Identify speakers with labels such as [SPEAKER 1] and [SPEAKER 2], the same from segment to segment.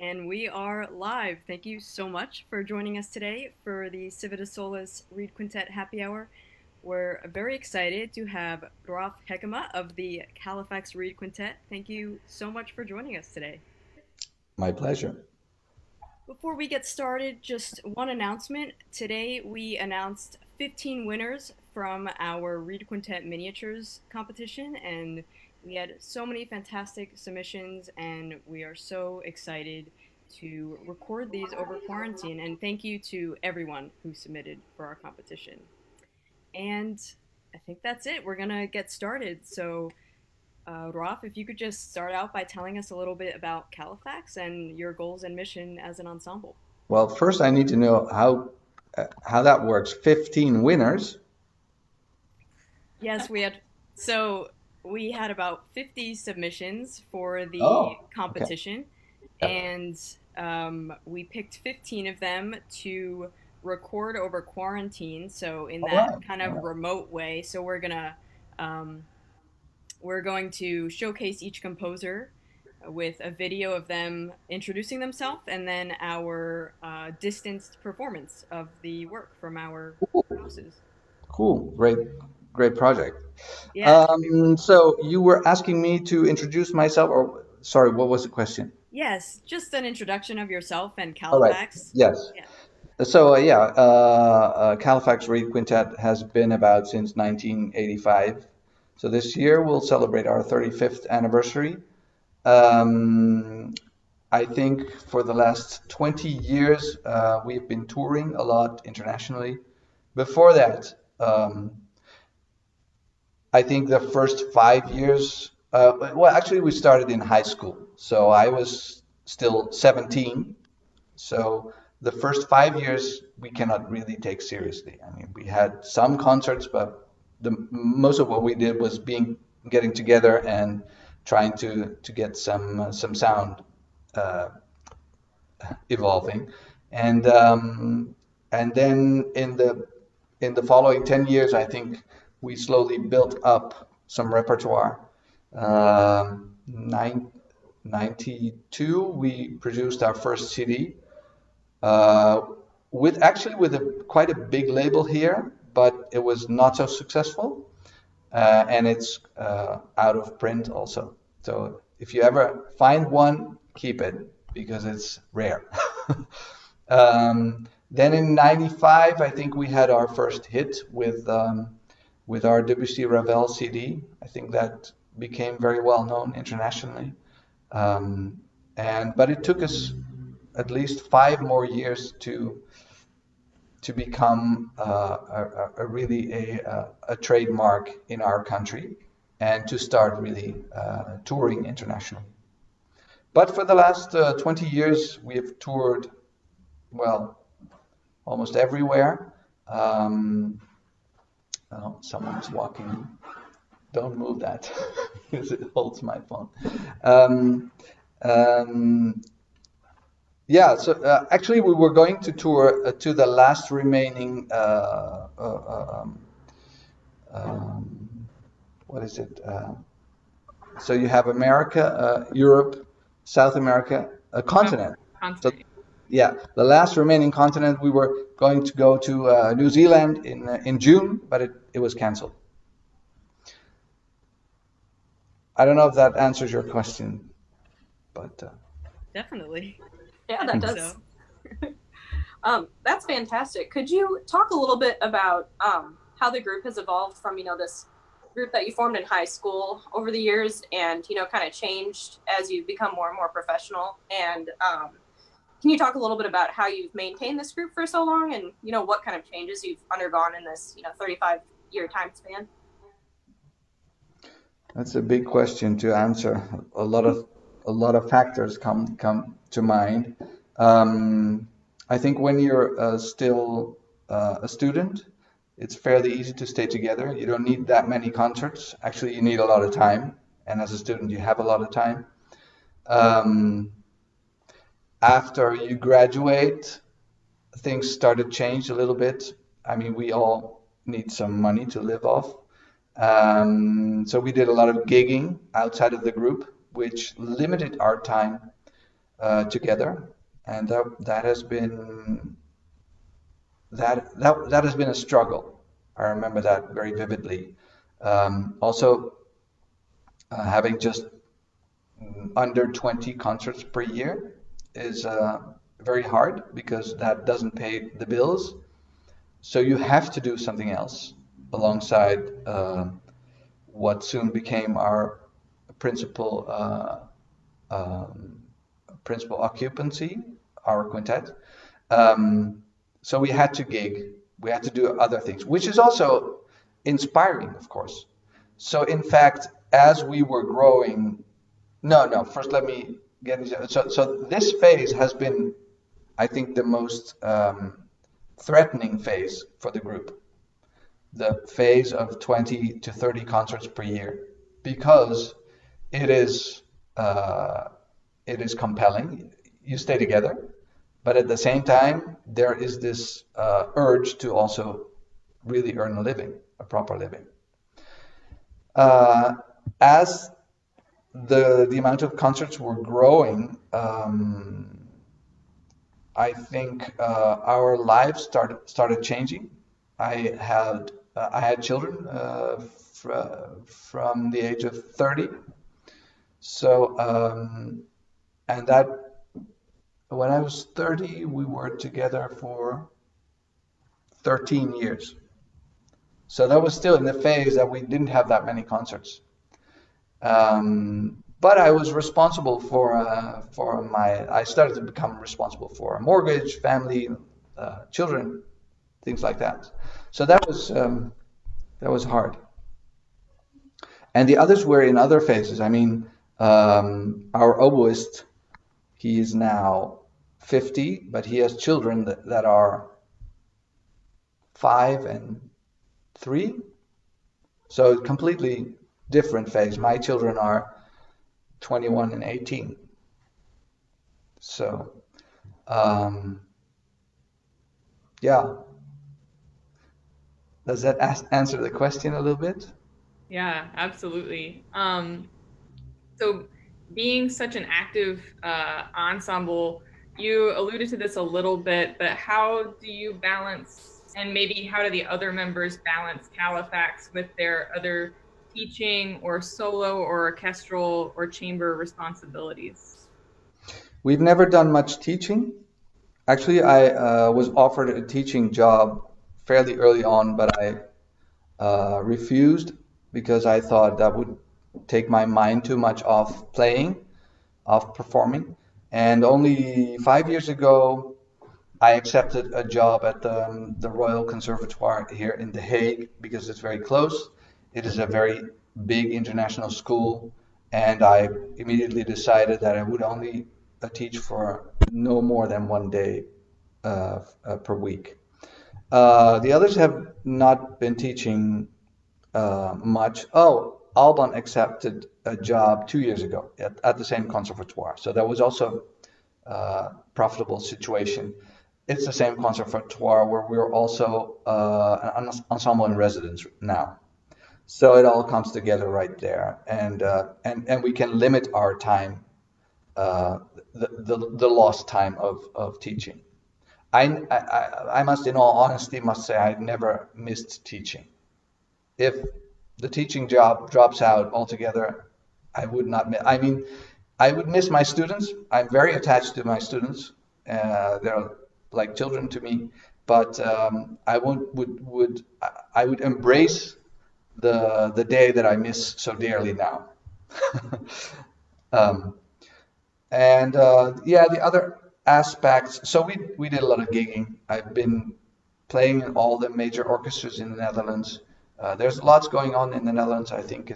[SPEAKER 1] And we are live. Thank you so much for joining us today for the Civitasolis Reed Quintet Happy Hour. We're very excited to have Roth Hekema of the Calefax Reed Quintet. Thank you so much for joining us today.
[SPEAKER 2] My pleasure.
[SPEAKER 1] Before we get started, just one announcement. Today we announced 15 winners from our Reed Quintet Miniatures competition, and we had so many fantastic submissions, and we are so excited to record these over quarantine. And thank you to everyone who submitted for our competition. And I think that's it. We're gonna get started. So Roth, if you could just start out by telling us a little bit about Califax and your goals and mission as an ensemble.
[SPEAKER 2] Well, first I need to know how that works. 15 winners.
[SPEAKER 1] Yes, so we had about 50 submissions for the
[SPEAKER 2] Oh, okay.
[SPEAKER 1] competition,
[SPEAKER 2] Yep.
[SPEAKER 1] and we picked 15 of them to record over quarantine. So in
[SPEAKER 2] All
[SPEAKER 1] that
[SPEAKER 2] right.
[SPEAKER 1] kind
[SPEAKER 2] All
[SPEAKER 1] of
[SPEAKER 2] right.
[SPEAKER 1] remote way. So um, we're going to showcase each composer with a video of them introducing themselves, and then our distanced performance of the work from our
[SPEAKER 2] Cool.
[SPEAKER 1] houses.
[SPEAKER 2] Cool. Great project.
[SPEAKER 1] Yeah, it should be fun.
[SPEAKER 2] So you were asking me to introduce myself, or sorry, what was the question?
[SPEAKER 1] Yes, just an introduction of yourself and
[SPEAKER 2] All right.
[SPEAKER 1] Califax.
[SPEAKER 2] Yes.
[SPEAKER 1] Yeah.
[SPEAKER 2] So Califax Reed Quintet has been about since 1985. So this year we'll celebrate our 35th anniversary. Um, I think for the last 20 years, we've been touring a lot internationally. Before that, I think the first 5 years, well, actually, we started in high school. So I was still 17. So the first 5 years, we cannot really take seriously. I mean, we had some concerts, but most of what we did was getting together and trying to get some sound uh, evolving, and um, and then in the following 10 years, I think we slowly built up some repertoire. Nine, 92, we produced our first CD uh, with quite a big label here, but it was not so successful, and it's out of print also. So if you ever find one, keep it because it's rare. Then in '95, I think we had our first hit with our Debussy Ravel CD. I think that became very well known internationally. Um, and but it took us at least 5 more years to become a really a trademark in our country and to start really touring internationally. But for the last 20 years, we have toured, well, almost everywhere. Um, oh, someone's walking. Don't move that because it holds my phone. Um, um, yeah, so actually, we were going to tour to the last remaining um, what is it? So you have America, Europe, South America, a
[SPEAKER 3] Oh,
[SPEAKER 2] continent. So
[SPEAKER 3] continent.
[SPEAKER 2] yeah, the last remaining continent we were going to go to New Zealand in June, but it was canceled. I don't know if that answers your question, but
[SPEAKER 1] Definitely.
[SPEAKER 3] Yeah,
[SPEAKER 1] I
[SPEAKER 3] that
[SPEAKER 1] think
[SPEAKER 3] does.
[SPEAKER 1] so.
[SPEAKER 3] That's fantastic. Could you talk a little bit about how the group has evolved from, this group that you formed in high school over the years and, kind of changed as you become more and more professional? And can you talk a little bit about how you've maintained this group for so long and, what kind of changes you've undergone in this, 35-year time span?
[SPEAKER 2] that's a big question to answer. A lot of factors come to mind. Um, I think when you're still a student, it's fairly easy to stay together. You don't need that many concerts. Actually, you need a lot of time, and as a student, you have a lot of time. Um, After you graduate, things started to change a little bit. I mean, we all need some money to live off. So we did a lot of gigging outside of the group, which limited our time together, and that has been that has been a struggle. I remember that very vividly. Also, having just under 20 concerts per year is very hard because that doesn't pay the bills. So you have to do something else alongside what soon became our principal principal occupancy, our quintet. So we had to gig, we had to do other things, which is also inspiring, of course. So in fact, as we were growing, no, first let me get into, so this phase has been, I think, the most threatening phase for the group, the phase of 20 to 30 concerts per year, because it is uh, it is compelling. You stay together, but at the same time, there is this urge to also really earn a living, a proper living. Uh, as the amount of concerts were growing, I think our lives started changing. I had children from the age of 30. So and that when I was 30, we were together for 13 years. So that was still in the phase that we didn't have that many concerts. But I was responsible for my. I started to become responsible for a mortgage, family, children, things like that. So that was hard. And the others were in other phases. I mean, our oboist, he is now 50, but he has children that are 5 and 3. So completely different phase. My children are 21 and 18. So, um, yeah. Does that answer the question a little bit?
[SPEAKER 4] Yeah, absolutely. So being such an active ensemble, you alluded to this a little bit, but how do you balance, and maybe how do the other members balance Calefax with their other teaching or solo or orchestral or chamber responsibilities?
[SPEAKER 2] We've never done much teaching. Actually, I was offered a teaching job fairly early on, but I refused because I thought that would take my mind too much off playing, off performing. And only 5 years ago, I accepted a job at the Royal Conservatoire here in The Hague because it's very close. It is a very big international school, and I immediately decided that I would only teach for no more than 1 day per week. The others have not been teaching much. Oh, Alban accepted a job 2 years ago at the same conservatoire. So that was also a profitable situation. It's the same conservatoire where we're also an ensemble in residence now. So it all comes together right there, and we can limit our time, uh, the lost time of teaching. I must, in all honesty, must say I never missed teaching. If the teaching job drops out altogether, I would not miss. I mean, I would miss my students. I'm very attached to my students. They're like children to me. But I would embrace the day that I miss so dearly now. um, and yeah, the other aspects. So we did a lot of gigging. I've been playing in all the major orchestras in the Netherlands. There's lots going on in the Netherlands. I think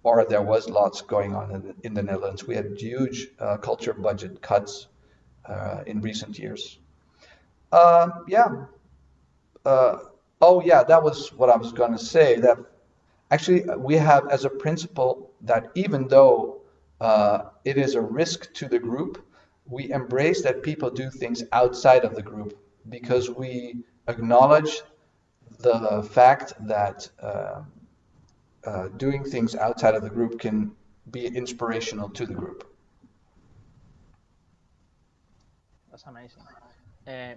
[SPEAKER 2] or there was lots going on in the Netherlands. We had huge culture budget cuts in recent years. Yeah. Uh, oh, yeah. That was what I was going to say. That actually we have as a principle that even though it is a risk to the group, we embrace that people do things outside of the group because we acknowledge the fact that doing things outside of the group can be inspirational to the group.
[SPEAKER 5] That's amazing.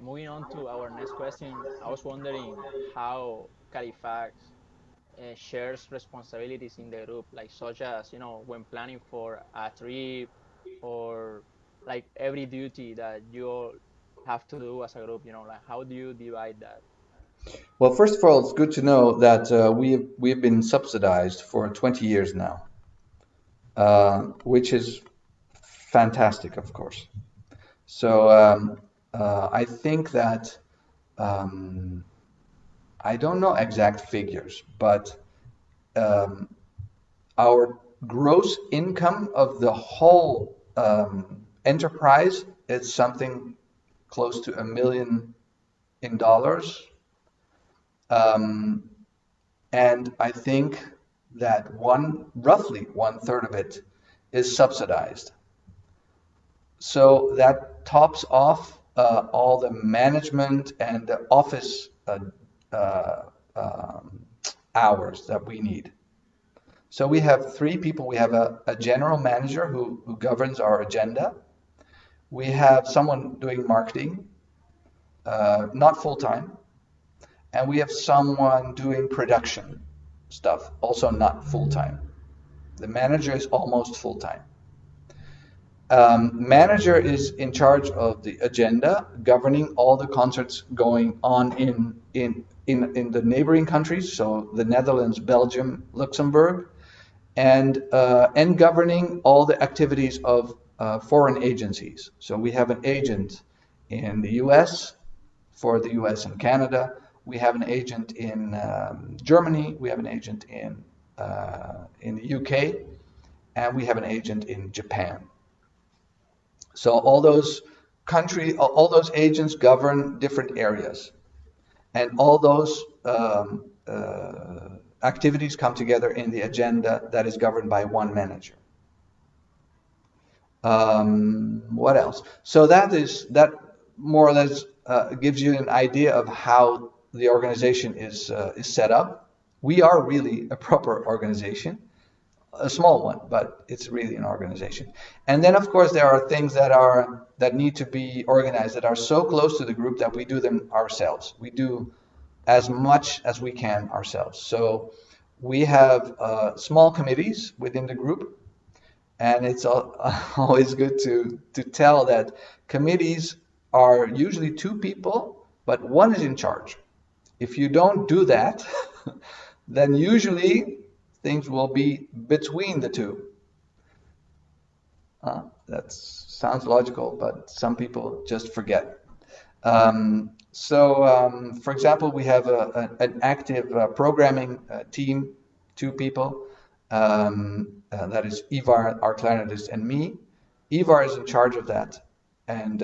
[SPEAKER 5] Moving on to our next question, I was wondering how Califax shares responsibilities in the group, like such as when planning for a trip or like every duty that you all have to do as a group. Like how do you divide that?
[SPEAKER 2] Well, first of all, it's good to know that we've been subsidized for 20 years now, which is fantastic, of course. So I think that um, I don't know exact figures, but um, our gross income of the whole enterprise is something close to $1 million in dollars. Um, and I think that roughly 1/3 of it is subsidized. So that tops off all the management and the office uh, um, hours that we need. So we have three people. We have a general manager who governs our agenda. We have someone doing marketing, not full time, and we have someone doing production stuff, also not full time. The manager is almost full time. Manager is in charge of the agenda, governing all the concerts going on in the neighboring countries, so the Netherlands, Belgium, Luxembourg, and governing all the activities of foreign agencies. So we have an agent in the U.S. for the U.S. and Canada. We have an agent in Germany. We have an agent in the U.K. and we have an agent in Japan. So all those agents govern different areas, and all those activities come together in the agenda that is governed by one manager. What else? So that more or less gives you an idea of how the organization is set up. We are really a proper organization, a small one, but it's really an organization. And then, of course, there are things that need to be organized that are so close to the group that we do them ourselves. We do as much as we can ourselves. So we have small committees within the group, and it's always good to tell that committees are usually two people, but one is in charge. If you don't do that, then usually things will be between the two. That sounds logical, but some people just forget. For example, we have an active programming team, two people. That is Ivar, our clarinetist, and me. Ivar is in charge of that, and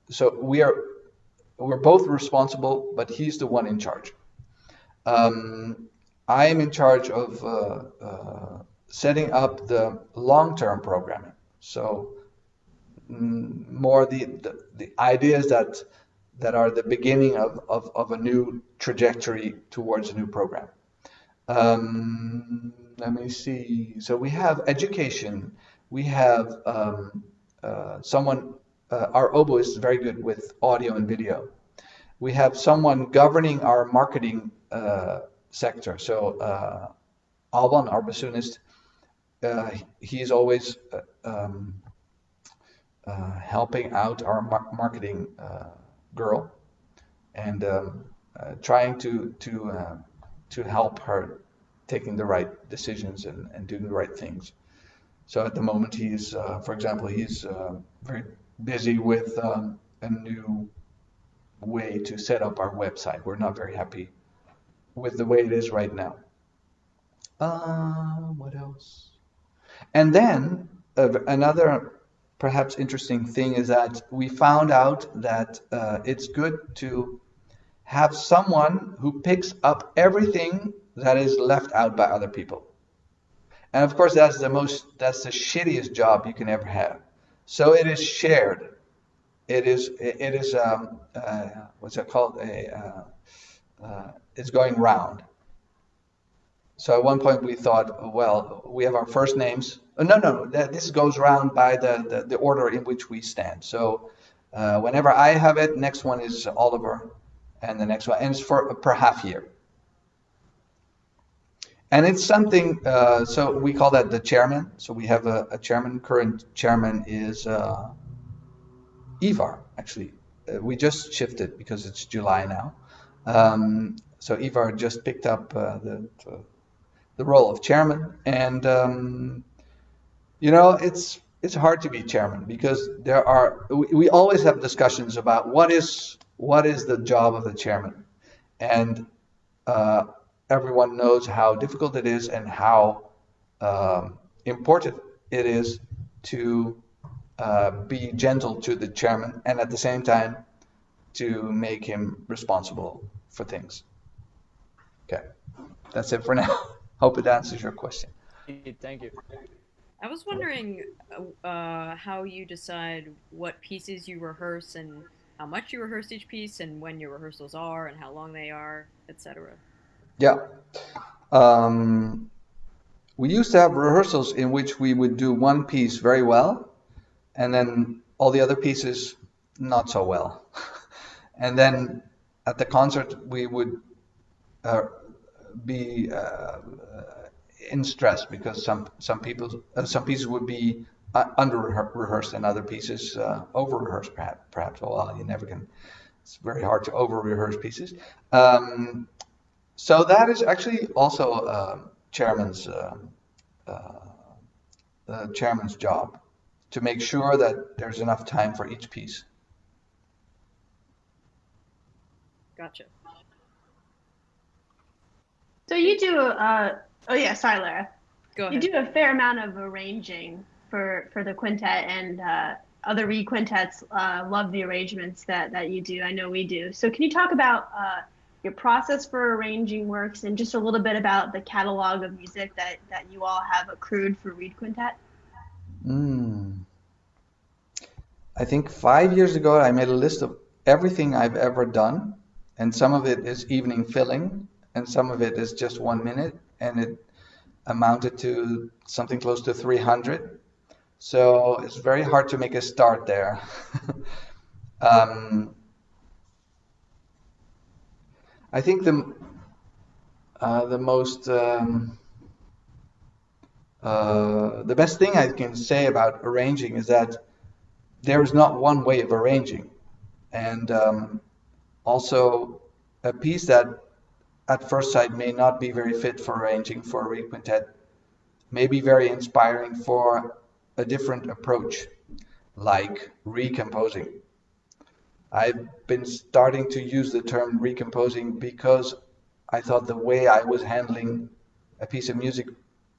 [SPEAKER 2] so we're both responsible, but he's the one in charge. I am in charge of setting up the long-term programming. So more the ideas that are the beginning of a new trajectory towards a new program. Let me see. So we have education. We have someone. Our oboe is very good with audio and video. We have someone governing our marketing sector. So Alban, our bassoonist, he's always helping out our marketing girl and trying to help her taking the right decisions and doing the right things. So at the moment, for example, he's very busy with a new way to set up our website. We're not very happy with the way it is right now. What else? And then another perhaps interesting thing is that we found out that it's good to have someone who picks up everything that is left out by other people. And of course, that's the shittiest job you can ever have. So it is shared. It is what's it called? It's going round. So at one point we thought, well, we have our first names. No, this goes round by the order in which we stand. So Whenever I have it, next one is Oliver, and the next one, and it's for per half year. And it's something, so we call that the chairman. So we have a chairman. Current chairman is Ivar, actually. We just shifted because it's July now. So Ivar just picked up the role of chairman. And, it's hard to be chairman because we always have discussions about what is the job of the chairman. And everyone knows how difficult it is and how important it is to be gentle to the chairman and at the same time to make him responsible for things. Okay, that's it for now. Hope it answers your question.
[SPEAKER 5] Thank you.
[SPEAKER 1] I was wondering how you decide what pieces you rehearse and how much you rehearse each piece and when your rehearsals are and how long they are, etc.
[SPEAKER 2] Yeah. We used to have rehearsals in which we would do one piece very well and then all the other pieces not so well. And then at the concert we would be in stress because some pieces would be under rehearsed and other pieces over rehearsed perhaps. Well, you never can. It's very hard to over rehearse pieces. So that is actually also chairman's job to make sure that there's enough time for each piece.
[SPEAKER 1] Gotcha.
[SPEAKER 6] So you do, oh yeah, sorry, Lara.
[SPEAKER 1] Go
[SPEAKER 6] You
[SPEAKER 1] ahead.
[SPEAKER 6] do a fair amount of arranging for the quintet, and other Reed quintets love the arrangements that you do. I know we do. So can you talk about your process for arranging works and just a little bit about the catalog of music that you all have accrued for Reed Quintet?
[SPEAKER 2] I think 5 years ago I made a list of everything I've ever done, and some of it is evening filling, and some of it is just 1 minute, and it amounted to something close to 300. So it's very hard to make a start there. I think the best thing I can say about arranging is that there is not one way of arranging, and also a piece that at first sight may not be very fit for arranging for a reed quintet may be very inspiring for a different approach, like recomposing. I've been starting to use the term recomposing because I thought the way I was handling a piece of music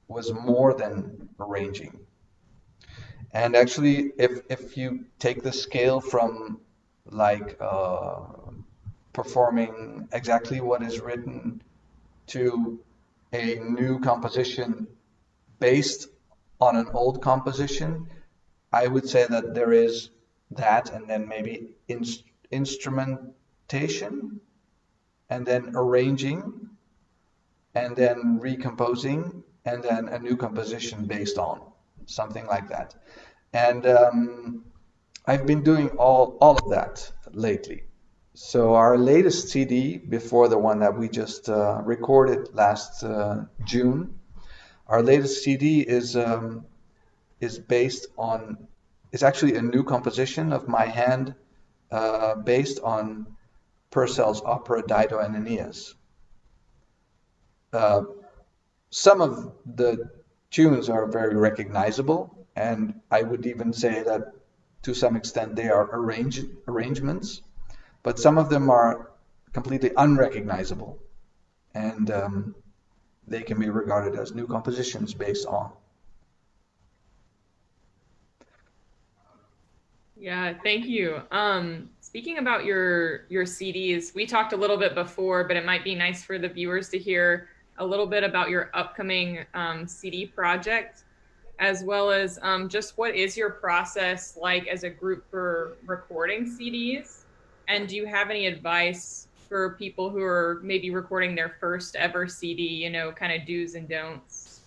[SPEAKER 2] was more than arranging. And actually, if you take the scale from like performing exactly what is written to a new composition based on an old composition, I would say that there is that, and then maybe instrumentation, and then arranging, and then recomposing, and then a new composition based on something like that. And I've been doing all of that lately. So our latest CD, before the one that we just recorded last June, our latest CD is based on, it's actually a new composition of my hand based on Purcell's opera Dido and Aeneas. Some of the tunes are very recognizable, and I would even say that to some extent they are arrangements, but some of them are completely unrecognizable, and they can be regarded as new compositions based on.
[SPEAKER 4] Yeah, thank you. Speaking about your CDs, we talked a little bit before, but it might be nice for the viewers to hear a little bit about your upcoming CD project, as well as just what is your process like as a group for recording CDs? And do you have any advice for people who are maybe recording their first ever CD, you know, kind of do's and don'ts?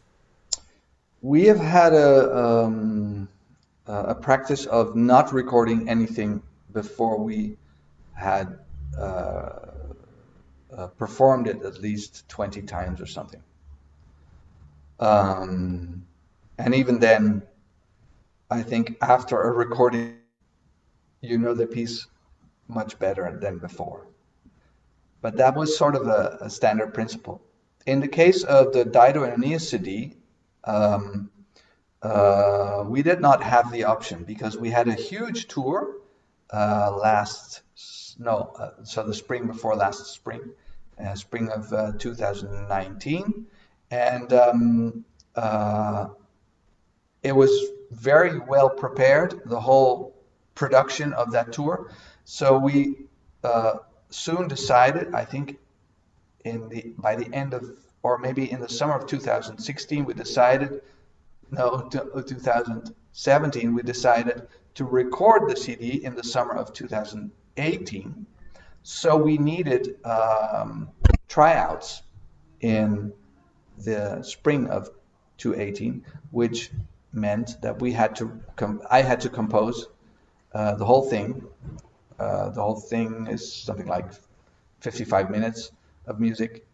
[SPEAKER 2] We have had a practice of not recording anything before we had performed it at least 20 times or something. And even then, I think after a recording, you know the piece much better than before. But that was sort of a standard principle. In the case of the Dido and Aeneas CD, we did not have the option because we had a huge tour so the spring before last spring, spring of 2019, and it was very well prepared, the whole production of that tour. So we soon decided, I think by the end of, or maybe in the summer of 2016, we decided, no, 2017, we decided to record the CD in the summer of 2018. So we needed tryouts in the spring of 2018, which meant that I had to compose the whole thing. The whole thing is something like 55 minutes of music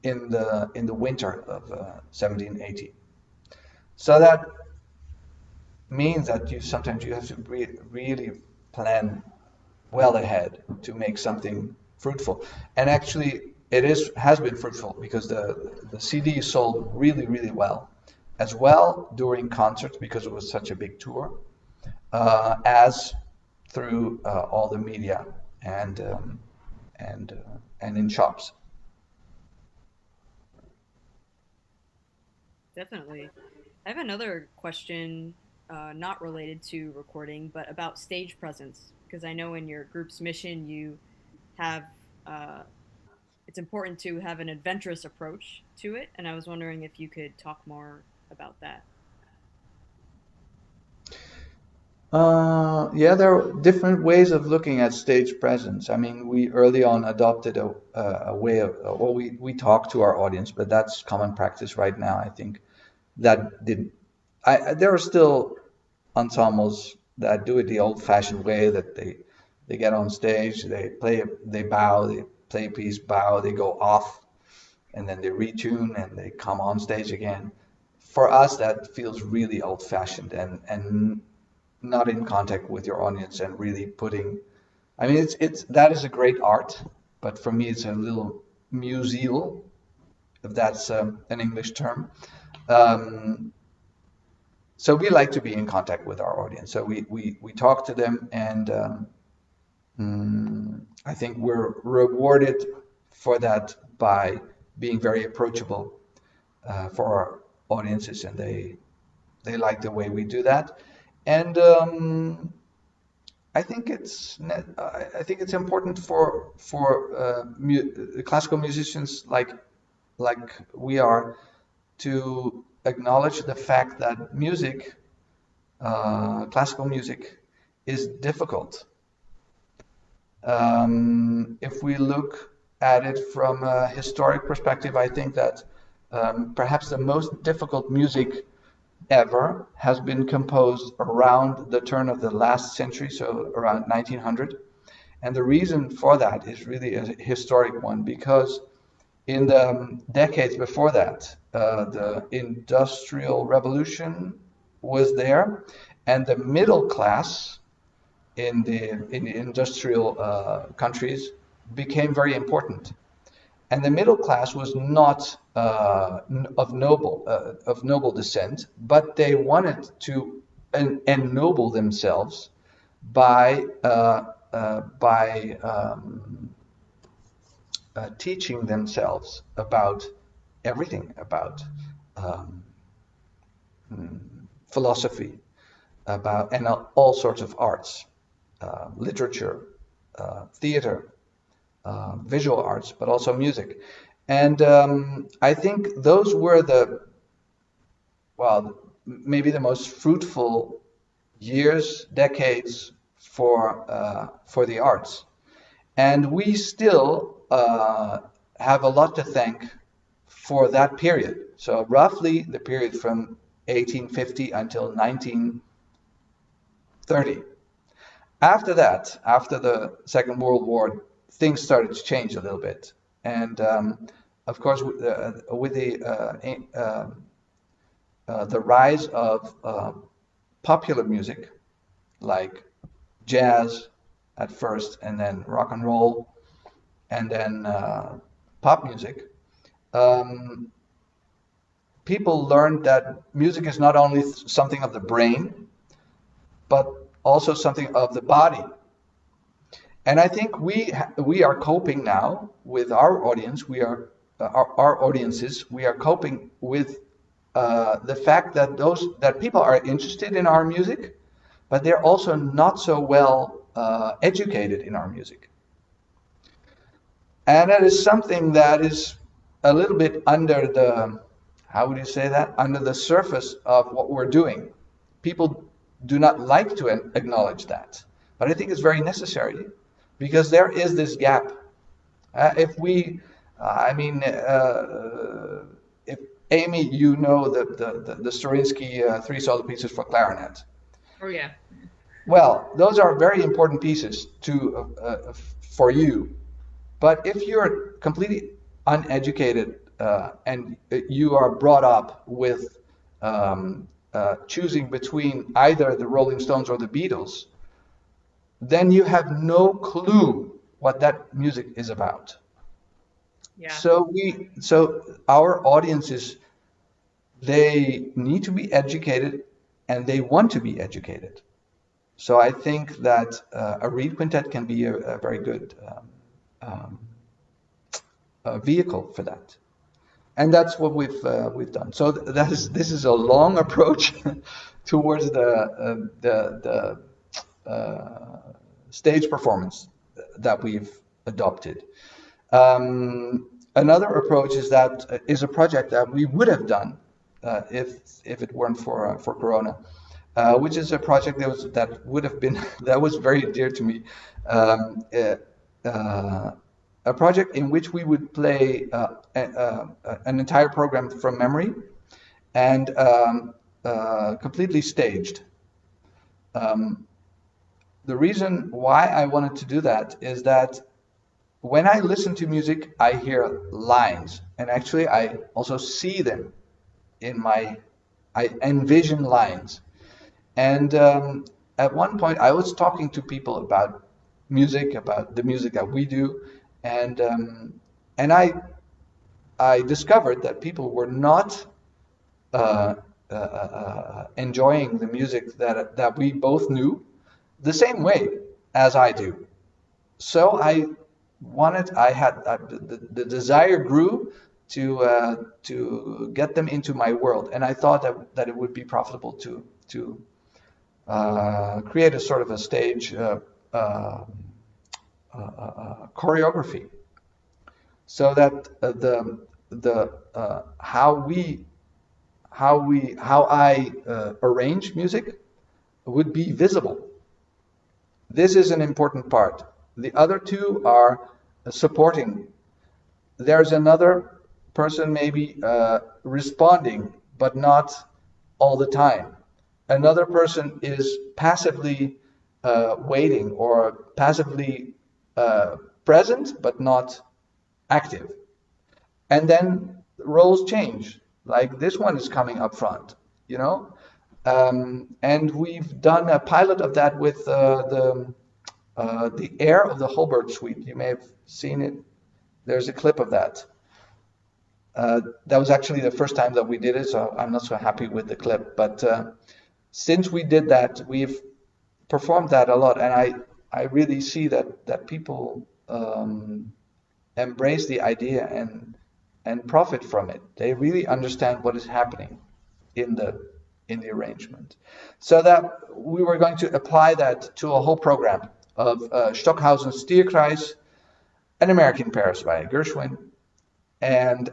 [SPEAKER 2] in the winter of 1718. So that means that sometimes you have to really plan well ahead to make something fruitful. And actually, has been fruitful because the CD sold really, really well during concerts because it was such a big tour, as through all the media and in shops.
[SPEAKER 1] Definitely. I have another question, not related to recording, but about stage presence, because I know in your group's mission you have it's important to have an adventurous approach to it, and I was wondering if you could talk more about that.
[SPEAKER 2] Yeah, there are different ways of looking at stage presence. I mean, we early on adopted a way of, well, we talk to our audience, but that's common practice right now. I think that didn't, there are still ensembles that do it the old-fashioned way, that they get on stage, they bow, they play a piece, bow, they go off, and then they retune and they come on stage again. For us, that feels really old-fashioned and not in contact with your audience and really putting. I mean, that is a great art, but for me, it's a little museal, if that's an English term. So we like to be in contact with our audience. So we talk to them, and I think we're rewarded for that by being very approachable for our audiences, and they like the way we do that. And I think it's important for classical musicians like we are to acknowledge the fact that music, classical music, is difficult. If we look at it from a historic perspective, I think that perhaps the most difficult music ever has been composed around the turn of the last century, so around 1900. And the reason for that is really a historic one, because in the decades before that, the Industrial Revolution was there, and the middle class in the industrial countries became very important. And the middle class was not of noble descent, but they wanted to ennoble themselves by teaching themselves about everything, about philosophy, and all sorts of arts, literature, theater, visual arts, but also music. And I think those were maybe the most fruitful years, decades for the arts. And we still have a lot to thank for that period. So roughly the period from 1850 until 1930. After that, after the Second World War, things started to change a little bit. And of course, with the rise of popular music, like jazz at first, and then rock and roll, and then pop music, people learned that music is not only something of the brain, but also something of the body. And I think we are coping now with our audience. We are our audiences. We are coping with the fact that people are interested in our music, but they're also not so well educated in our music. And that is something that is a little bit under the, how would you say that? Under the surface of what we're doing. People do not like to acknowledge that. But I think it's very necessary because there is this gap. If Amy, you know the Stravinsky three solo pieces for clarinet.
[SPEAKER 4] Oh yeah.
[SPEAKER 2] Well, those are very important pieces for you. But if you're completely uneducated and you are brought up with choosing between either the Rolling Stones or the Beatles, then you have no clue what that music is about.
[SPEAKER 4] Yeah.
[SPEAKER 2] So our audiences, they need to be educated and they want to be educated. So I think that a reed quintet can be a very good vehicle for that, and that's what we've done. So this is a long approach towards the stage performance that we've adopted. Another approach is a project that we would have done if it weren't for Corona, which is a project that would have been that was very dear to me. A project in which we would play an entire program from memory and completely staged. The reason why I wanted to do that is that when I listen to music, I hear lines, and actually I also see them I envision lines. And at one point I was talking to people about music, about the music that we do, and I discovered that people were not enjoying the music that we both knew the same way as I do. So the desire grew to get them into my world, and I thought that it would be profitable to create a sort of a stage choreography, so that how I arrange music would be visible. This is an important part. The other two are supporting. There's another person maybe responding, but not all the time. Another person is passively waiting or passively present, but not active. And then roles change. Like this one is coming up front, you know? And we've done a pilot of that with the air of the Holberg Suite. You may have seen it. There's a clip of that. That was actually the first time that we did it, so I'm not so happy with the clip. But since we did that, we've performed that a lot, and I really see that people embrace the idea and profit from it. They really understand what is happening in the arrangement. So that we were going to apply that to a whole program of Stockhausen's Tierkreis, an American Paris by Gershwin, and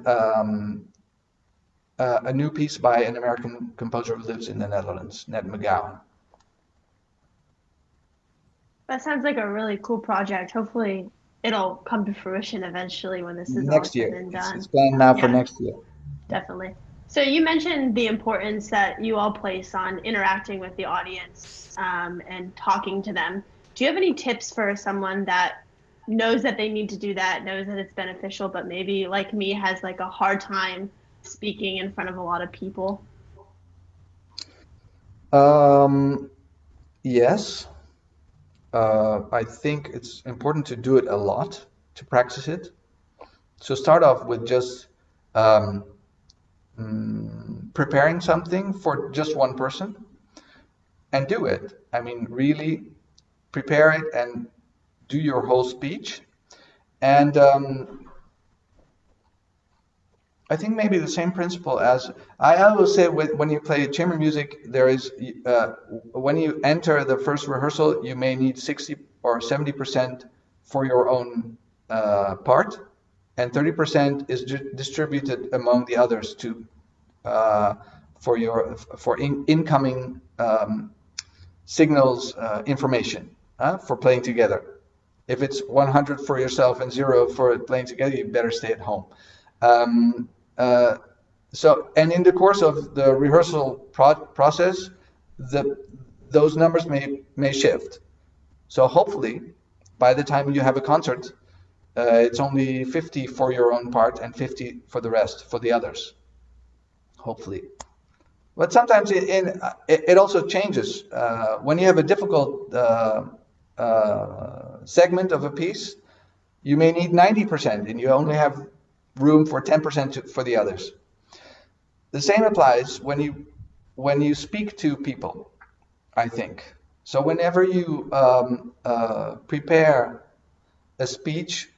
[SPEAKER 2] a new piece by an American composer who lives in the Netherlands, Ned McGowan.
[SPEAKER 6] That sounds like a really cool project. Hopefully it'll come to fruition eventually when this is
[SPEAKER 2] next
[SPEAKER 6] all
[SPEAKER 2] year.
[SPEAKER 6] said and done.
[SPEAKER 2] It's planned now for next year.
[SPEAKER 6] Definitely. So you mentioned the importance that you all place on interacting with the audience and talking to them. Do you have any tips for someone that knows that they need to do that, knows that it's beneficial, but maybe like me has like a hard time speaking in front of a lot of people?
[SPEAKER 2] Yes, I think it's important to do it a lot, to practice it. So start off with just um, preparing something for just one person and do it. I mean, really prepare it and do your whole speech. And I think maybe the same principle as I always say when you play chamber music, there is when you enter the first rehearsal, you may need 60 or 70% for your own part, and 30% is distributed among the others to for incoming signals information for playing together. If it's 100 for yourself and 0 for playing together, you better stay at home. Um, uh, and in the course of the rehearsal process, those numbers may shift. So hopefully, by the time you have a concert, it's only 50 for your own part and 50 for the rest, for the others. Hopefully. But sometimes it also changes. When you have a difficult segment of a piece, you may need 90% and you only have room for 10% for the others. The same applies when you speak to people, I think. So whenever you prepare a speech,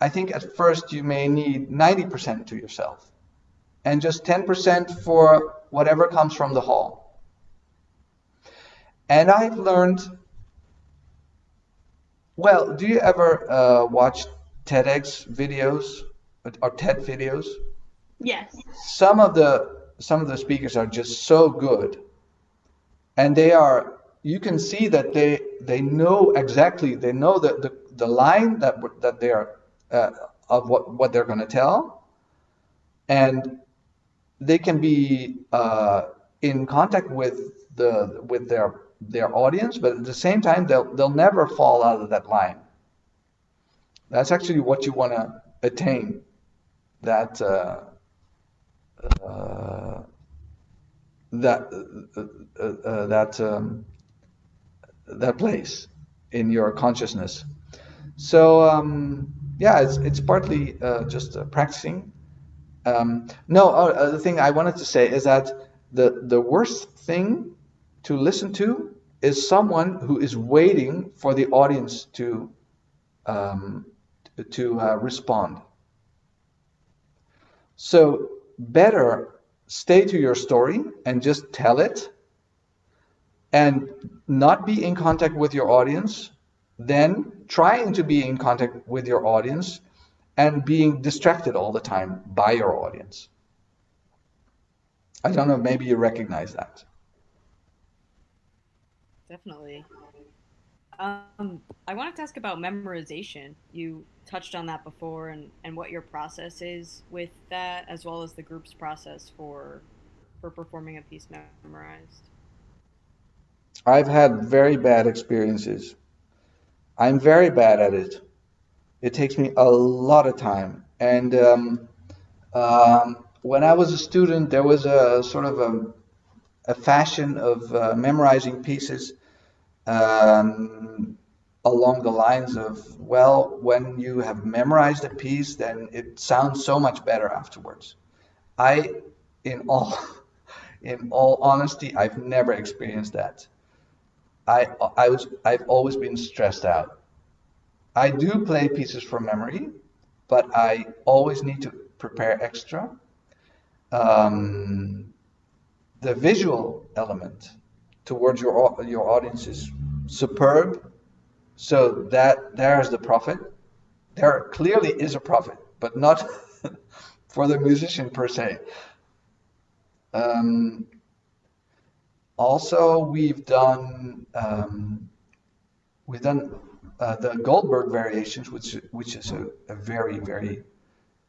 [SPEAKER 2] I think at first you may need 90% to yourself and just 10% for whatever comes from the hall. And I've learned, well, do you ever watch TEDx videos or TED videos?
[SPEAKER 6] Yes.
[SPEAKER 2] Some of the speakers are just so good, and you can see that they know exactly, they know the line that they are of what they're going to tell, and they can be in contact with their audience, but at the same time they'll never fall out of that line. That's actually what you want to attain, that that place in your consciousness. So yeah, it's partly just practicing. No, the thing I wanted to say is that the worst thing to listen to is someone who is waiting for the audience to respond. So better stay to your story and just tell it and not be in contact with your audience, than trying to be in contact with your audience and being distracted all the time by your audience. I don't know, maybe you recognize that.
[SPEAKER 1] Definitely. I wanted to ask about memorization. You touched on that before, and what your process is with that, as well as the group's process for performing a piece memorized.
[SPEAKER 2] I've had very bad experiences. I'm very bad at it. It takes me a lot of time. And when I was a student, there was a sort of a fashion of memorizing pieces along the lines of, well, when you have memorized a piece, then it sounds so much better afterwards. I, in all, in all honesty, I've never experienced that. I've always been stressed out. I do play pieces from memory, but I always need to prepare extra. Um, the visual element towards your audience is superb. So that there's the profit. There clearly is a profit, but not for the musician per se. Um, Also, we've done the Goldberg variations, which is a very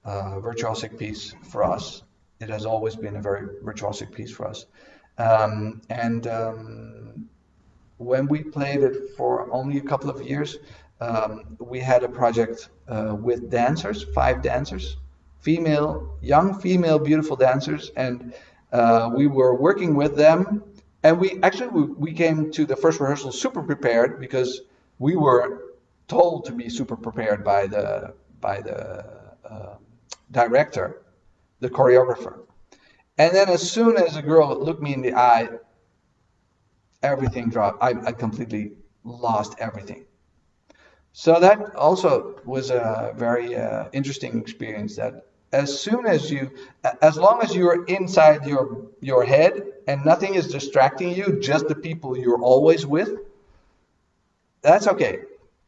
[SPEAKER 2] virtuosic piece for us. It has always been a very virtuosic piece for us, and when we played it for only a couple of years, we had a project with dancers, 5 dancers, young female, beautiful dancers, and we were working with them. And we came to the first rehearsal super prepared because we were told to be super prepared by the director, the choreographer. And then as soon as a girl looked me in the eye, everything dropped. I completely lost everything. So that also was a very interesting experience. That as long as you're inside your head and nothing is distracting you, just the people you're always with, that's okay.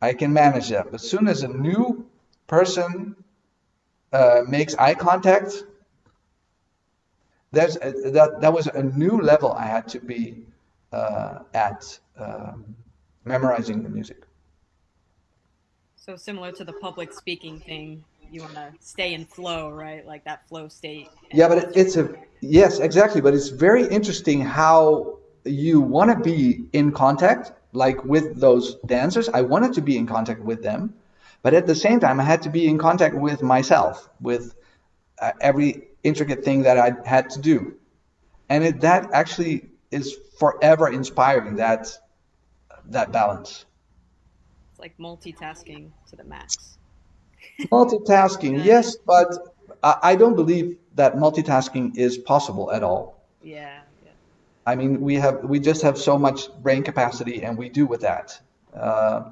[SPEAKER 2] I can manage that. But as soon as a new person makes eye contact, that was a new level I had to be at memorizing the music.
[SPEAKER 1] So similar to the public speaking thing, you want to stay in flow, right? Like that flow state.
[SPEAKER 2] Yeah, but yes, exactly. But it's very interesting how you want to be in contact, like with those dancers. I wanted to be in contact with them, but at the same time, I had to be in contact with myself, with every intricate thing that I had to do, and that actually is forever inspiring. That balance.
[SPEAKER 1] It's like multitasking to the max.
[SPEAKER 2] Multitasking, yes, but I don't believe that multitasking is possible at all.
[SPEAKER 1] Yeah, yeah.
[SPEAKER 2] I mean, we just have so much brain capacity, and we do with that. Uh,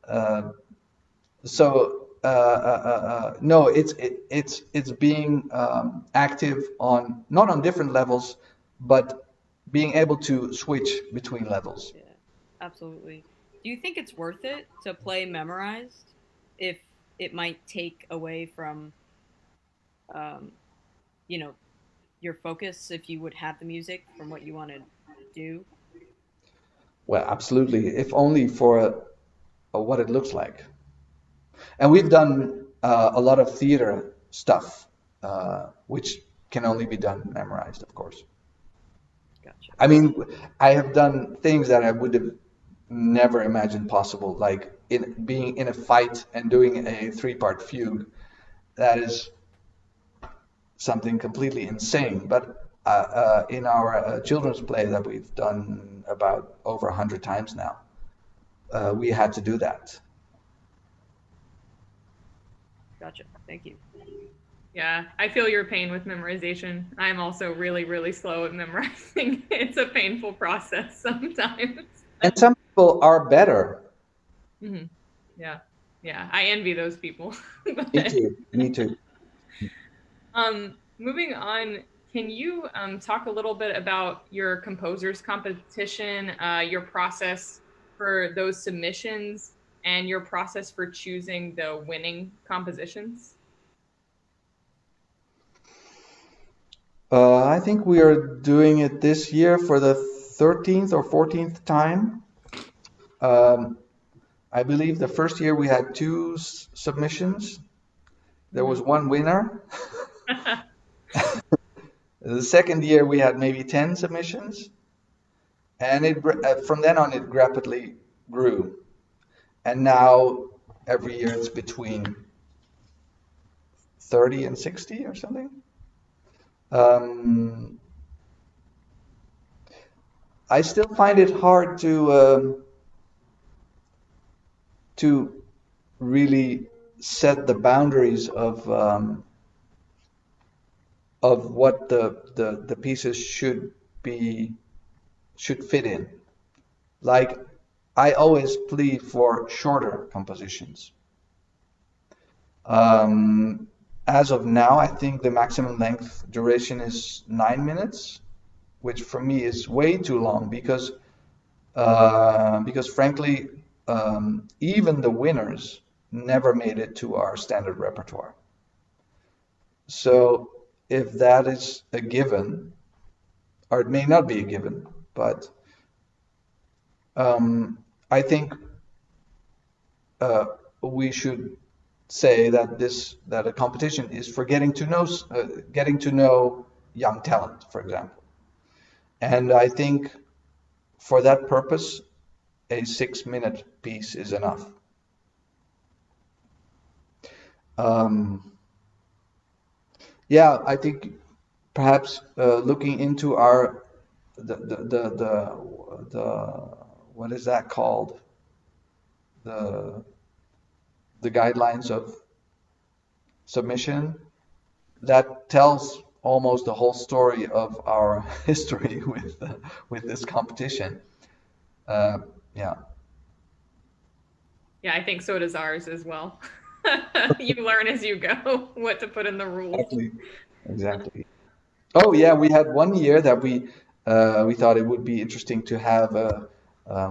[SPEAKER 2] uh, no, it's being active on not on different levels, but being able to switch between levels.
[SPEAKER 1] Yeah, absolutely. Do you think it's worth it to play memorized if it might take away from, um, you know, your focus if you would have the music from what you want to do?
[SPEAKER 2] Well, absolutely, if only for what it looks like. And we've done a lot of theater stuff, which can only be done memorized, of course.
[SPEAKER 1] Gotcha.
[SPEAKER 2] I mean, I have done things that I would have never imagined possible, like being in a fight and doing a 3-part fugue. That is something completely insane. But in our children's play that we've done about over 100 times now, we had to do that.
[SPEAKER 1] Gotcha. Thank you.
[SPEAKER 4] Yeah, I feel your pain with memorization. I'm also really, really slow at memorizing. It's a painful process sometimes.
[SPEAKER 2] And some people are better.
[SPEAKER 4] Mm-hmm. Yeah, yeah. I envy those people.
[SPEAKER 2] Me too. Me too.
[SPEAKER 4] Moving on, can you talk a little bit about your composers competition, your process for those submissions, and your process for choosing the winning compositions?
[SPEAKER 2] I think we are doing it this year for the 13th or 14th time. I believe the first year we had 2 submissions. There was 1 winner. The second year we had maybe 10 submissions. And from then on it rapidly grew. And now every year it's between 30 and 60 or something. I still find it hard to really set the boundaries of what the pieces should fit in. Like, I always plead for shorter compositions. As of now, I think the maximum length duration is 9 minutes, which for me is way too long because frankly, even the winners never made it to our standard repertoire. So if that is a given, or it may not be a given, but I think we should say that a competition is for getting to know young talent, for example. And I think for that purpose, a 6-minute piece is enough. Yeah, I think perhaps looking into our the what is that called? The the guidelines of submission that tells almost the whole story of our history with this competition. Uh, yeah.
[SPEAKER 4] Yeah, I think so does ours as well. You learn as you go what to put in the rules.
[SPEAKER 2] Exactly. Exactly. Oh yeah, we had one year that we thought it would be interesting to have a.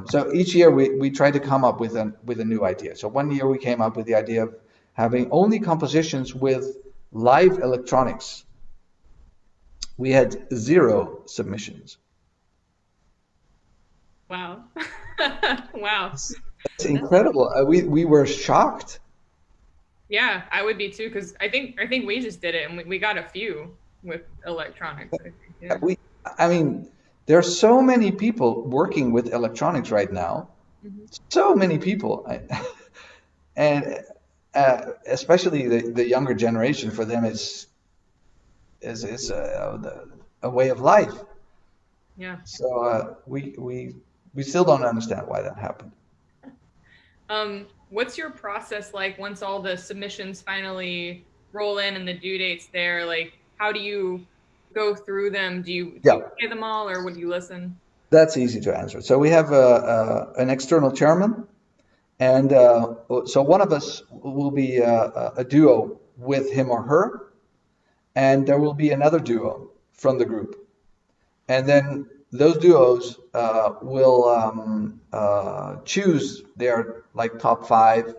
[SPEAKER 2] So each year we try to come up with a new idea. So one year we came up with the idea of having only compositions with live electronics. We had 0 submissions.
[SPEAKER 4] Wow. Wow.
[SPEAKER 2] That's incredible. We were shocked.
[SPEAKER 4] Yeah, I would be too, because I think we just did it and we got a few with electronics. I think, yeah.
[SPEAKER 2] I mean, there are so many people working with electronics right now. So many people, and especially the younger generation. For them, is a way of life.
[SPEAKER 4] Yeah.
[SPEAKER 2] So we still don't understand why that happened.
[SPEAKER 4] What's your process like once all the submissions finally roll in and the due date's there? Like, how do you go through them? Do you
[SPEAKER 2] Yeah.
[SPEAKER 4] play them all, or would you listen?
[SPEAKER 2] That's easy to answer. So we have an external chairman, and so one of us will be a duo with him or her, and there will be another duo from the group. And then those duos will choose their like top 5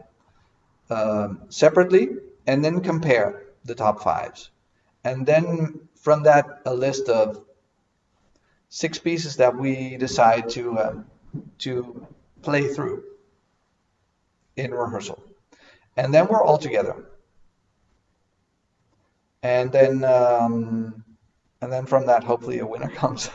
[SPEAKER 2] separately, and then compare the top 5s. And then from that, a list of 6 pieces that we decide to play through in rehearsal. And then we're all together. And then from that, hopefully a winner comes.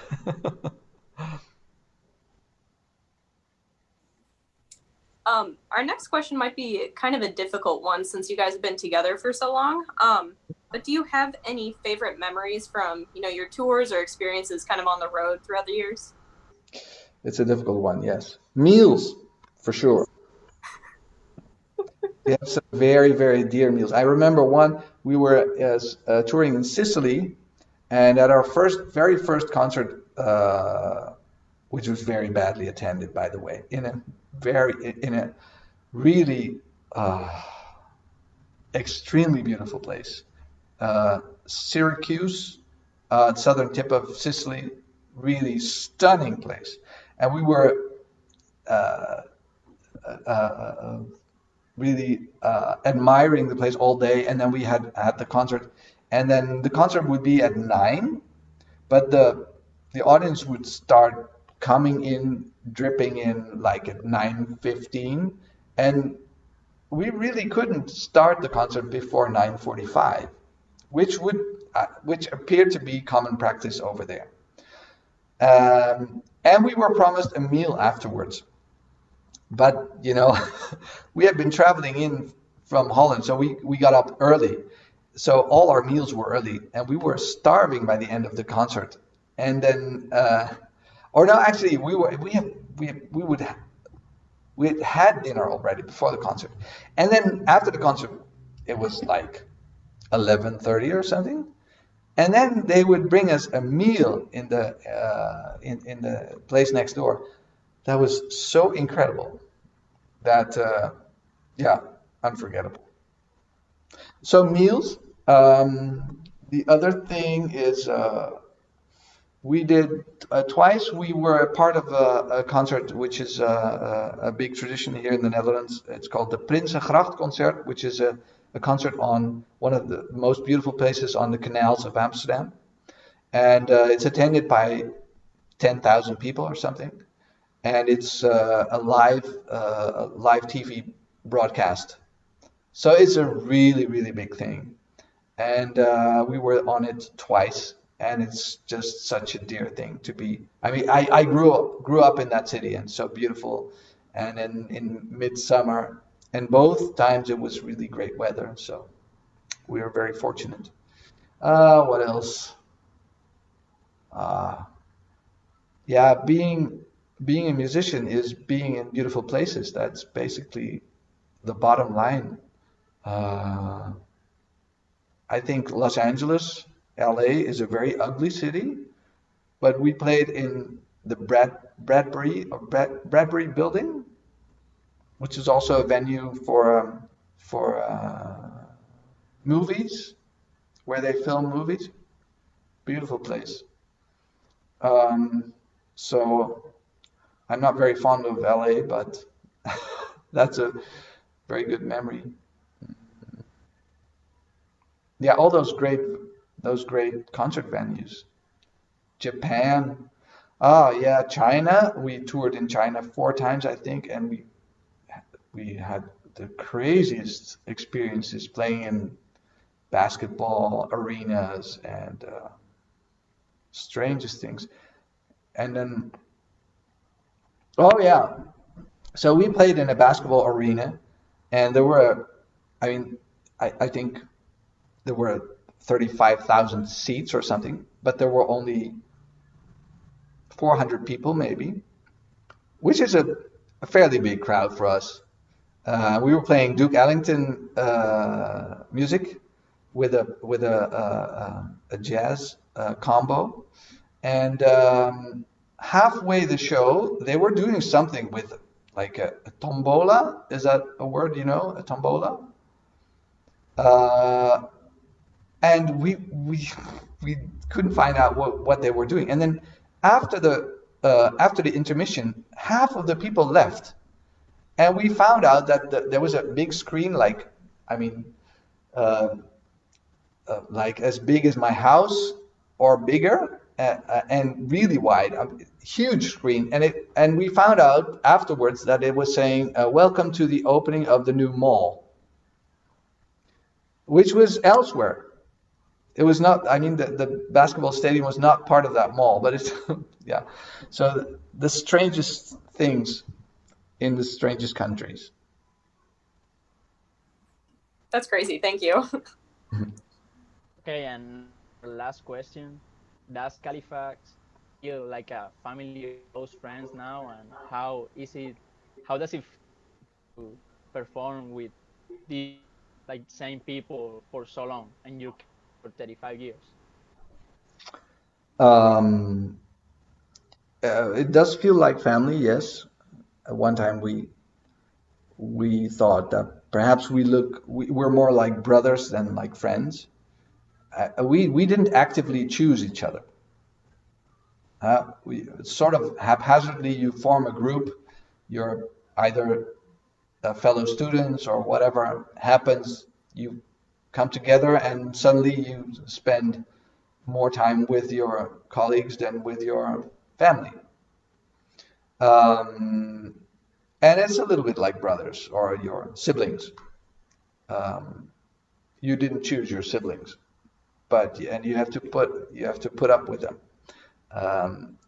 [SPEAKER 3] Our next question might be kind of a difficult one since you guys have been together for so long. But do you have any favorite memories from, your tours or experiences kind of on the road throughout the years?
[SPEAKER 2] It's a difficult one, yes. Meals, for sure. We have some very, very dear meals. I remember we were touring in Sicily, and at our very first concert, which was very badly attended, by the way, in a really extremely beautiful place. Syracuse, southern tip of Sicily, really stunning place. And we were really admiring the place all day. And then we had the concert, and then the concert would be at 9, but the audience would start coming in, dripping in like at 9:15, and we really couldn't start the concert before 9:45, which appeared to be common practice over there. And we were promised a meal afterwards, but we had been traveling in from Holland, so we got up early, so all our meals were early, and we were starving by the end of the concert. And then, or no, actually, we had had dinner already before the concert, and then after the concert, it was like 11:30 or something, and then they would bring us a meal in the place next door. That was so incredible that yeah, unforgettable. So meals. The other thing is we did twice. We were a part of a concert, which is a big tradition here in the Netherlands. It's called the Prinsengracht Concert, which is a concert on one of the most beautiful places on the canals of Amsterdam, and it's attended by 10,000 people or something, and it's a live TV broadcast. So it's a really, really big thing, and we were on it twice, and it's just such a dear thing to be. I mean, I grew up in that city, and so beautiful, and in midsummer, and both times it was really great weather, so we were very fortunate. What else? Uh, yeah, being a musician is being in beautiful places. That's basically the bottom line. Uh, I think Los Angeles, LA is a very ugly city, but we played in the Bradbury building, which is also a venue for movies, where they film movies. Beautiful place. Um, so I'm not very fond of LA, but that's a very good memory. Yeah, all those great concert venues. Japan. Oh yeah, China. We toured in China 4 times, I think, and we had the craziest experiences playing in basketball arenas and strangest things. And then, oh yeah, so we played in a basketball arena, and there were, I mean, I think there were 35,000 seats or something, but there were only 400 people maybe, which is a fairly big crowd for us. We were playing Duke Ellington music with a jazz combo, and halfway the show they were doing something with like a tombola. Is that a word? You know, a tombola? Uh, and we couldn't find out what they were doing. And then after the intermission, half of the people left, and we found out that there was a big screen, like I mean, uh, like as big as my house or bigger, and really wide, huge screen. And we found out afterwards that it was saying, "Welcome to the opening of the new mall," which was elsewhere. It was not. I mean, the basketball stadium was not part of that mall, but it's yeah. So the strangest things in the strangest countries.
[SPEAKER 3] That's crazy. Thank you.
[SPEAKER 5] Okay, and last question: does Califax feel like a family of close friends now, and how is it? How does it feel to perform with the like same people for so long, and you for 35 years?
[SPEAKER 2] Um, it does feel like family, yes. At one time we thought that perhaps we're more like brothers than like friends. We didn't actively choose each other. We sort of haphazardly you form a group. You're either fellow students or whatever happens. You come together and suddenly you spend more time with your colleagues than with your family. Um, and it's a little bit like brothers or your siblings. Um, you didn't choose your siblings, but and you have to put up with them. Um,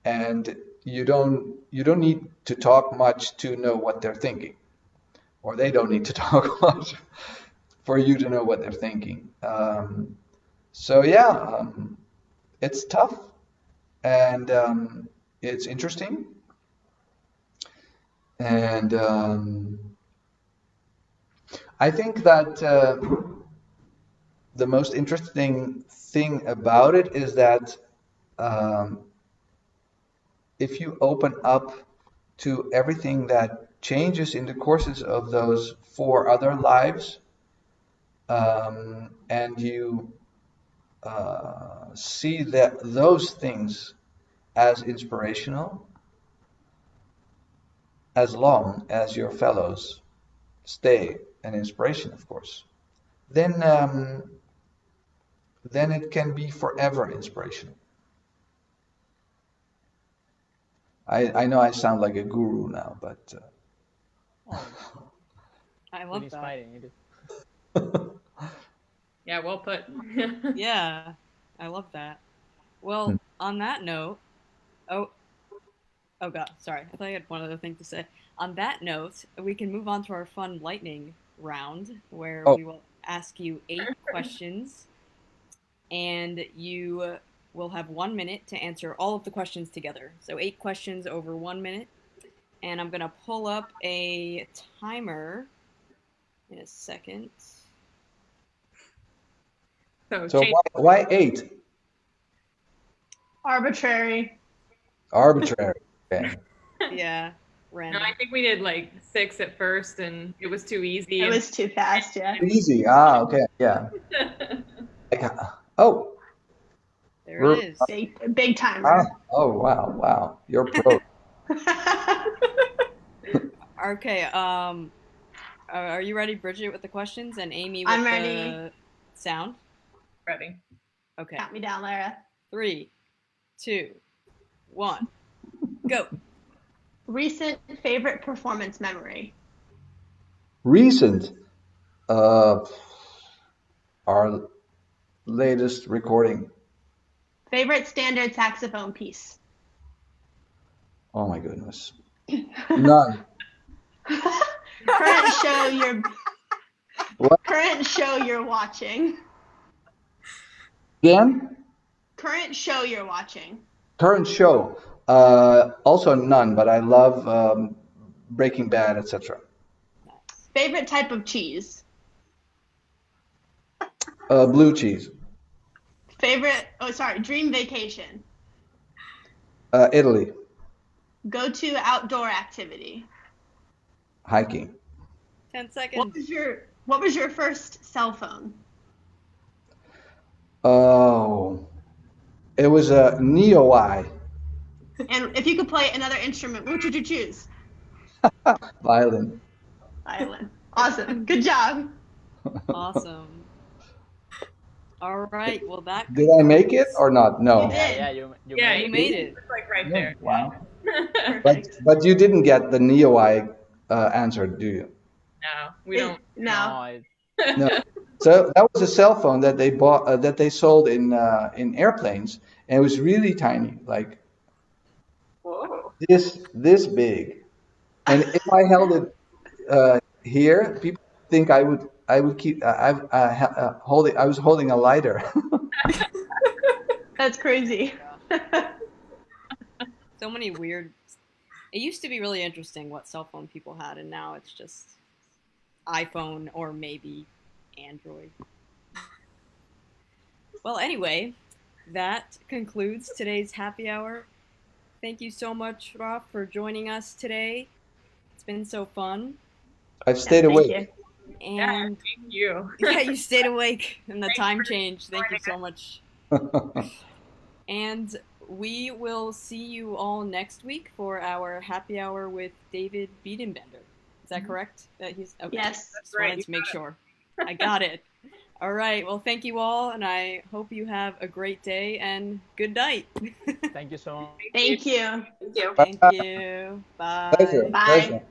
[SPEAKER 2] and you don't need to talk much to know what they're thinking, or they don't need to talk much for you to know what they're thinking. So yeah, it's tough and it's interesting, and I think that the most interesting thing about it is that um, if you open up to everything that changes in the courses of those 4 other lives, and you see that those things as inspirational, as long as your fellows stay an inspiration, of course, then then it can be forever inspirational. I know I sound like a guru now, but
[SPEAKER 5] Oh,
[SPEAKER 1] I
[SPEAKER 5] it
[SPEAKER 1] love
[SPEAKER 5] is
[SPEAKER 1] that.
[SPEAKER 5] inspiring. It is.
[SPEAKER 4] Yeah, well put.
[SPEAKER 1] Yeah, I love that. Well, on that note, oh, oh God, sorry. I thought I had one other thing to say. On that note, we can move on to our fun lightning round where
[SPEAKER 2] Oh,
[SPEAKER 1] we will ask you 8 questions and you will have 1 minute to answer all of the questions together. So 8 questions over 1 minute. And I'm going to pull up a timer in a second.
[SPEAKER 2] so why 8?
[SPEAKER 6] Arbitrary.
[SPEAKER 2] Arbitrary. Okay.
[SPEAKER 1] Yeah,
[SPEAKER 4] No,
[SPEAKER 1] random.
[SPEAKER 4] I think we did like 6 at first, and it was too easy.
[SPEAKER 6] It was too fast, yeah.
[SPEAKER 2] Easy. Ah, okay. Yeah. Like, oh,
[SPEAKER 1] There it
[SPEAKER 2] we're,
[SPEAKER 1] is.
[SPEAKER 6] Big timer.
[SPEAKER 2] oh, wow, wow. You're pro.
[SPEAKER 1] Okay, are you ready, Bridget, with the questions and Amy with
[SPEAKER 6] I'm ready.
[SPEAKER 1] the sound?
[SPEAKER 4] Ready.
[SPEAKER 1] Okay.
[SPEAKER 6] Count me down, Lara.
[SPEAKER 1] 3, 2, 1, go.
[SPEAKER 6] Recent favorite performance memory.
[SPEAKER 2] Recent. Our latest recording.
[SPEAKER 6] Favorite standard saxophone piece.
[SPEAKER 2] Oh my goodness. None.
[SPEAKER 6] Current show you're
[SPEAKER 2] What?
[SPEAKER 6] current show you're watching.
[SPEAKER 2] Again?
[SPEAKER 6] Current show you're watching.
[SPEAKER 2] Current show. Also none, but I love Breaking Bad, etc.
[SPEAKER 6] Favorite type of cheese.
[SPEAKER 2] Blue cheese.
[SPEAKER 6] Dream vacation.
[SPEAKER 2] Italy.
[SPEAKER 6] Go to outdoor activity.
[SPEAKER 2] Hiking.
[SPEAKER 1] 10 seconds.
[SPEAKER 6] What was your first cell phone?
[SPEAKER 2] Oh, it was a Neo Eye.
[SPEAKER 6] And if you could play another instrument, which would you choose?
[SPEAKER 2] Violin.
[SPEAKER 6] Violin. Awesome. Good job.
[SPEAKER 1] Awesome. All right. Well, that
[SPEAKER 2] Did I make it or not? No.
[SPEAKER 6] You did.
[SPEAKER 5] Yeah, you
[SPEAKER 4] Yeah,
[SPEAKER 1] you
[SPEAKER 4] you
[SPEAKER 1] made it.
[SPEAKER 4] It's like right
[SPEAKER 2] Yeah,
[SPEAKER 4] there.
[SPEAKER 2] wow.
[SPEAKER 6] Perfect.
[SPEAKER 2] But you didn't get the Neo Eye answer, do you?
[SPEAKER 4] No, we don't.
[SPEAKER 6] No.
[SPEAKER 2] No. So that was a cell phone that they bought that they sold in airplanes, and it was really tiny, like
[SPEAKER 3] Whoa.
[SPEAKER 2] this big. And if I held it here, people think I would keep holding. I was holding a lighter.
[SPEAKER 6] That's crazy.
[SPEAKER 1] So many weird. It used to be really interesting what cell phone people had, and now it's just iPhone or maybe Android. Well, anyway, that concludes today's happy hour. Thank you so much, Raf, for joining us today. It's been so fun.
[SPEAKER 2] I've stayed
[SPEAKER 6] Thank
[SPEAKER 2] awake.
[SPEAKER 6] you.
[SPEAKER 1] And
[SPEAKER 4] Thank you.
[SPEAKER 1] yeah, you stayed awake and the time changed. Thank you so much. And we will see you all next week for our happy hour with David Biedenbender. Is that correct? He's okay.
[SPEAKER 6] Yes.
[SPEAKER 1] Just wanted to make sure. I got it. All right. Well, thank you all, and I hope you have a great day and good night.
[SPEAKER 5] Thank you so much.
[SPEAKER 6] Thank you.
[SPEAKER 3] Thank you.
[SPEAKER 1] Thank you. Bye.
[SPEAKER 2] Pleasure.
[SPEAKER 6] Bye.
[SPEAKER 2] Pleasure.